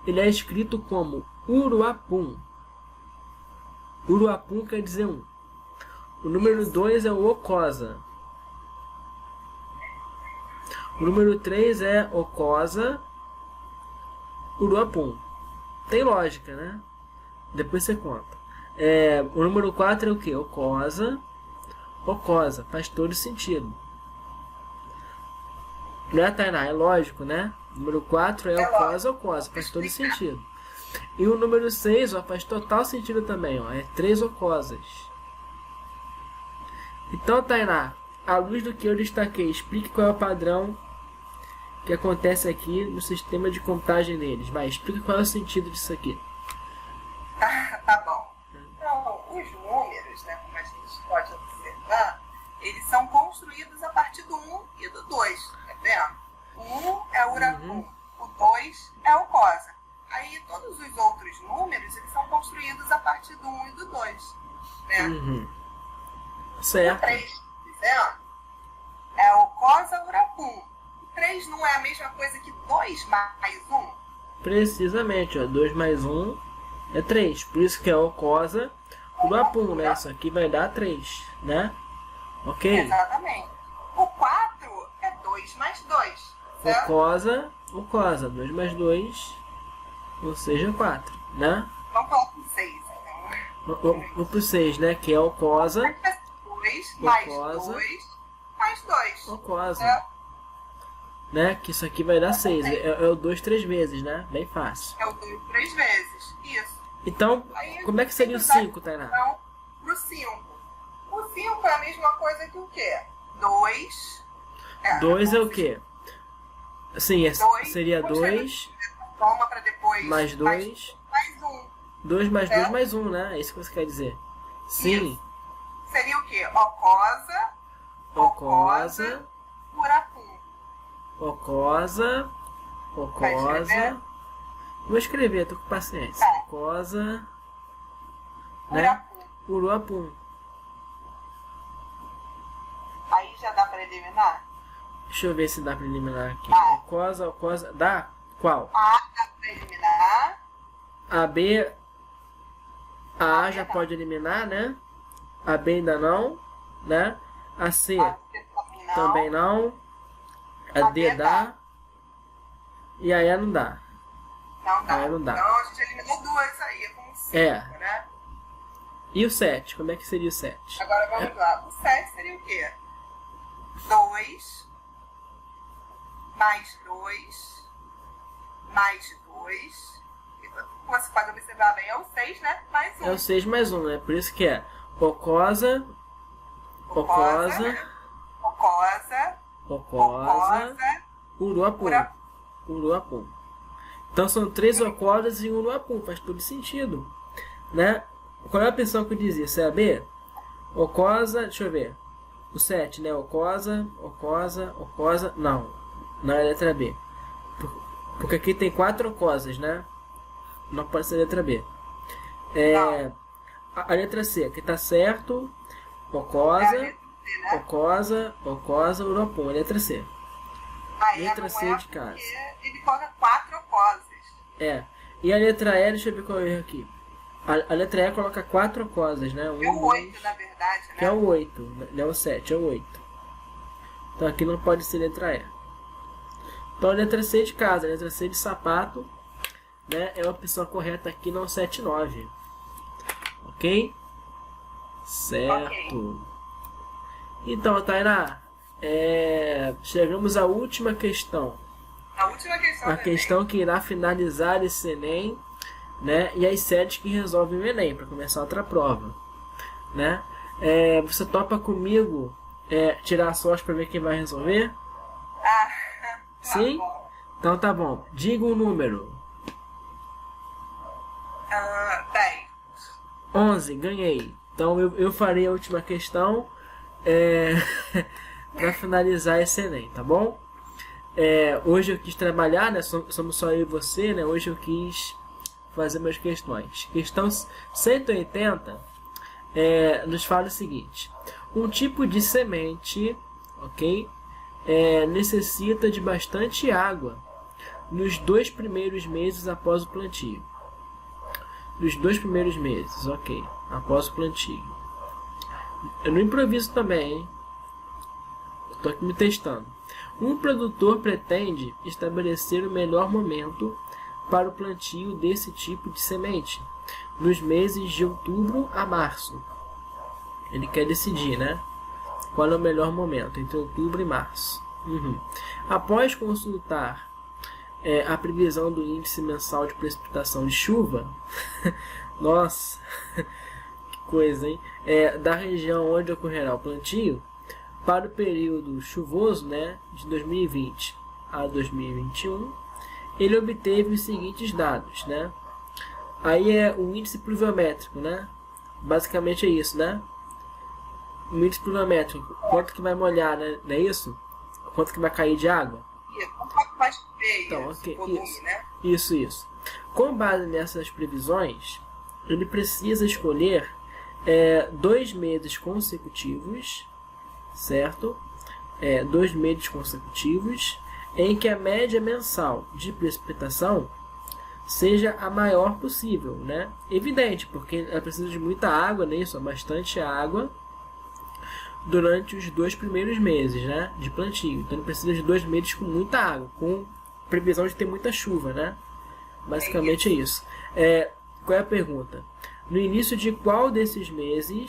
A: ele é escrito como Uruapum. Uruapum quer dizer 1. O número 2 é o Ocosa. O número 3 é Ocosa, Uruapum. Tem lógica, né? Depois você conta. O número 4 é o que? Ocosa, Ocosa. Faz todo sentido. Não é, Tainá? É lógico, né? O número 4 é Ocosa, Ocosa. Faz todo sentido. E o número 6, ó, faz total sentido também. Ó, é 3 Ocosas. Então, Tainá, à luz do que eu destaquei, explique qual é o padrão que acontece aqui no sistema de contagem deles. Vai, explica qual é o sentido disso aqui.
B: Tá bom. Então, os números, né, como a gente pode observar, eles são construídos a partir do 1 e do 2, tá vendo? O 1 é o Urapum, o 2 é o Cosa. Aí todos os outros números, eles são construídos a partir do 1 e do 2, né?
A: Certo.
B: O 3, dizendo, é o Cosa Urapum. O 3 não é a mesma coisa que 2 mais 1?
A: Precisamente, ó, 2 mais 1 é 3. Por isso que é o Cosa Urapum, né? Isso aqui vai dar 3, né? Ok?
B: Exatamente. O 4 é 2 mais 2. Certo?
A: Ocosa, 2 mais 2, ou seja, 4, né?
B: Vamos falar com 6, então.
A: Vamos pro 6, né? Que é Ocosa.
B: 2 mais 2 mais 2.
A: Ocosa.
B: Certo?
A: Né? Que isso aqui vai dar 6. É o 2 3 vezes, né? Bem fácil.
B: É o 2 3 vezes. Isso.
A: Então,
B: aí,
A: como é que seria o 5, Tainá?
B: Então, pro 5. O 5 é a mesma coisa que o quê? 2.
A: 2 é o quê? Sim, seria 2.
B: Toma para depois.
A: Mais 2.
B: Mais 1.
A: 2 mais 2 mais 1, né? É isso que você quer dizer. Sim.
B: Isso. Seria o quê? Ocosa.
A: Ocosa.
B: Urapum.
A: Ocosa. Ocosa. Vou escrever, tô com paciência. Ocosa. Né? Uruapum.
B: Aí já dá para eliminar?
A: Deixa eu ver se dá para eliminar aqui. Ocosa. Dá? Qual?
B: A dá para eliminar.
A: A B. A A já pode eliminar, né? A B ainda não, né? A C também não. A D dá. E a E não dá.
B: Não dá.
A: A E não dá.
B: Então a gente eliminou 2 aí, é como 5, né?
A: E o 7? Como é que seria o 7?
B: Agora vamos lá. O 7 seria o quê? 2 mais 2 mais 2. Você pode observar bem, é o 6, né? Mais 1.
A: É o 6 mais 1, né? Por isso que é Ocosa, Ocosa, Uruapum. Uruapum. Então são 3 Ocosas e um Uruapum. Faz todo sentido, né? Qual é a opção que eu dizia? Se é a B? Ocosa, deixa eu ver. O 7, né? Ocosa. Não. Não é a letra B. Porque aqui tem 4 Ocosas, né? Não pode ser a letra B. A letra C, aqui tá certo. Ocosa, Ocosa, Uruapum. A letra C. Letra C de casa.
B: Ele coloca 4 Ocosas.
A: E a letra E, deixa eu ver qual é o erro aqui. A letra E coloca 4 Ocosas, né?
B: É o 8, na verdade, né?
A: Que é o 8, não é o 7, é o 8. Então aqui não pode ser letra E. Então a letra C de casa, a letra C de sapato, né? É a opção correta aqui, não 7 9. Ok? Certo. Okay. Então, Tainá, chegamos à última questão.
B: A última questão
A: A
B: do
A: questão que irá finalizar esse Enem, né? E as séries que resolvem o Enem, para começar outra prova, né? Você topa comigo tirar a sorte para ver quem vai resolver?
B: Enem. Ah, tá
A: Sim?
B: bom.
A: Então tá bom. Diga um número.
B: 10.
A: 11, ganhei. Então eu farei a última questão para finalizar esse Enem, tá bom? Hoje eu quis trabalhar, né? Somos só eu e você, né? Hoje eu quis fazer minhas questões. Questão 180 nos fala o seguinte: um tipo de semente, ok? Necessita de bastante água nos 2 primeiros meses após o plantio. Nos 2 primeiros meses, ok, após o plantio. Eu não improviso também, hein? Estou aqui me testando. Um produtor pretende estabelecer o melhor momento para o plantio desse tipo de semente nos meses de outubro a março. Ele quer decidir, né? Qual é o melhor momento entre outubro e março. Após consultar a previsão do índice mensal de precipitação de chuva, nossa, que coisa, hein? Da região onde ocorrerá o plantio, para o período chuvoso, né, de 2020 a 2021, ele obteve os seguintes dados, né? Aí é o índice pluviométrico, né? Basicamente é isso, né? O índice pluviométrico, quanto que vai molhar, né? Não é isso? Quanto que vai cair de água?
B: Quanto vai chover
A: Então,
B: esse
A: ok,
B: volume,
A: isso.
B: né?
A: Isso. Com base nessas previsões, ele precisa escolher 2 meses consecutivos, certo? 2 meses consecutivos em que a média mensal de precipitação seja a maior possível, né? Evidente, porque ela precisa de muita água, né? Isso, bastante água durante os 2 primeiros meses, né, de plantio. Então ele precisa de 2 meses com muita água, com previsão de ter muita chuva, né? Basicamente é isso. Qual é a pergunta? No início de qual desses meses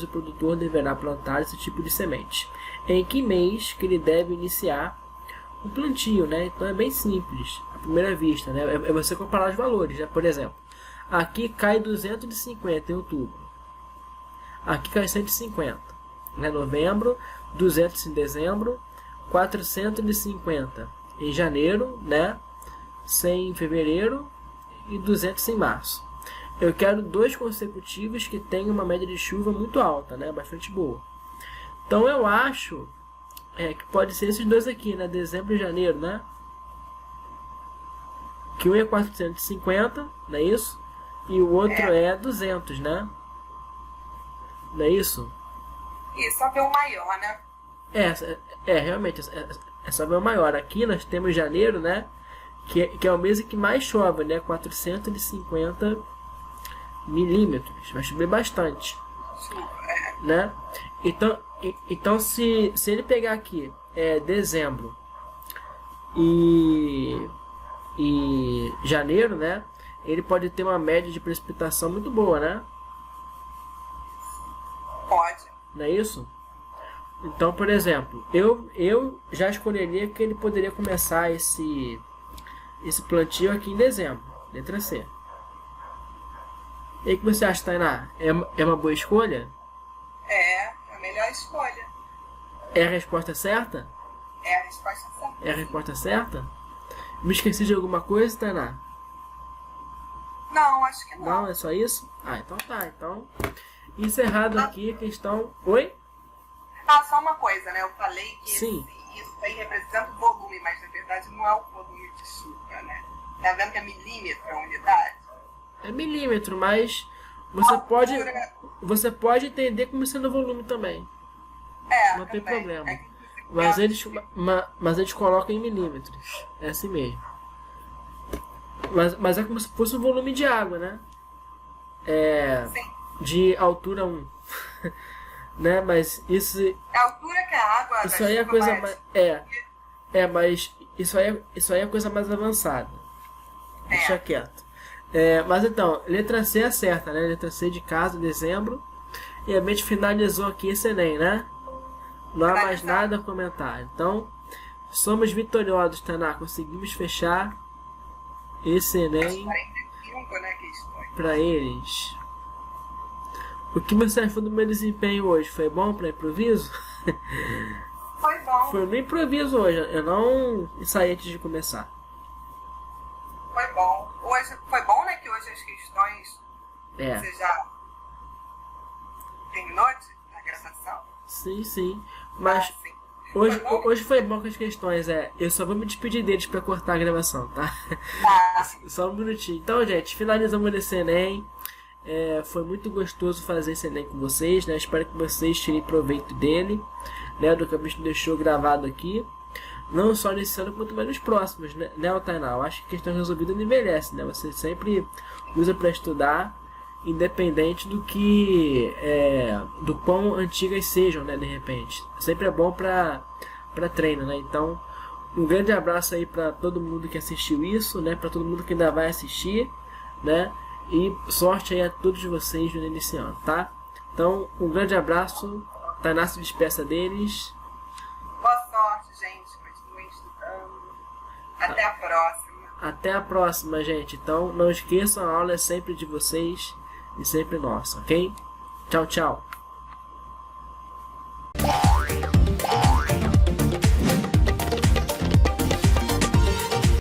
A: o produtor deverá plantar esse tipo de semente? Em que mês que ele deve iniciar o plantio, né? Então é bem simples, à primeira vista, né? É você comparar os valores, né? Por exemplo, aqui cai 250 em outubro. Aqui cai 150, né? Novembro, 200 em dezembro, 450 em janeiro, né? 100 em fevereiro e 200 em março. Eu quero 2 consecutivos que tenham uma média de chuva muito alta, né? Bastante boa. Então eu acho que pode ser esses 2 aqui, né? Dezembro e janeiro, né? Que um é 450, não é isso? E o outro é 200, né? Não é isso?
B: Isso, só ver o maior, né?
A: Realmente, é só ver o maior. Aqui nós temos janeiro, né? Que é o mês que mais chove, né? 450 milímetros. Vai chover bastante, né? Então se ele pegar aqui dezembro e janeiro, né? Ele pode ter uma média de precipitação muito boa, né?
B: Pode.
A: Não é isso? Então, por exemplo, eu já escolheria que ele poderia começar esse plantio aqui em dezembro, letra C. E o que você acha, Tainá? É uma boa escolha?
B: É a melhor escolha.
A: É a resposta certa?
B: É a resposta certa.
A: É a resposta certa? Me esqueci de alguma coisa, Tainá?
B: Não, acho que não.
A: Não, é só isso? Então tá. Então, encerrado aqui a questão... Oi?
B: Só uma coisa, né? Eu falei que
A: Sim.
B: Isso aí representa o volume, mas na verdade não é o volume de chuva, né? Tá vendo que é milímetro a unidade?
A: É milímetro, mas você pode entender como sendo volume também. Não tem problema. Mas eles colocam em milímetros. É assim mesmo. Mas é como se fosse um volume de água, né?
B: Sim.
A: De altura 1. Né? Mas isso...
B: É a altura que a água
A: Isso aí é a coisa mais... mas isso aí é a coisa mais avançada. Deixa quieto. Mas então, letra C é certa, né? Letra C de casa, dezembro. E a gente finalizou aqui esse Enem, né? não há mais nada a comentar. Então, somos vitoriosos, Tainá. Conseguimos fechar esse Enem
B: 45, né, questões.
A: para eles. O que você achou do meu desempenho hoje? Foi bom para improviso?
B: Foi bom.
A: Foi no improviso hoje. Eu não ensaiei antes de começar.
B: Foi bom. Hoje, foi bom, né, que hoje as questões
A: É.
B: você já terminou a gravação?
A: Sim, sim. Mas
B: sim.
A: hoje foi bom com as questões. Eu só vou me despedir deles para cortar a gravação, tá?
B: Tá.
A: Só um minutinho. Então, gente, finalizamos esse Enem. Foi muito gostoso fazer esse Enem com vocês, né? Espero que vocês tirem proveito dele, né? Do que a gente deixou gravado aqui. Não só nesse ano, quanto também nos próximos, né, Tainá? Eu acho que questão resolvida não envelhece, né? Você sempre usa para estudar, independente do que do quão antigas sejam, né? De repente, sempre é bom para treino, né? Então, um grande abraço aí para todo mundo que assistiu isso, né? Para todo mundo que ainda vai assistir, né? E sorte aí a todos vocês no início desse ano, tá? Então, um grande abraço. Tainá, se despeça deles.
B: Boa sorte, gente. Continuem estudando. Até a próxima.
A: Até a próxima, gente. Então, não esqueçam, a aula é sempre de vocês e sempre nossa, ok? Tchau, tchau.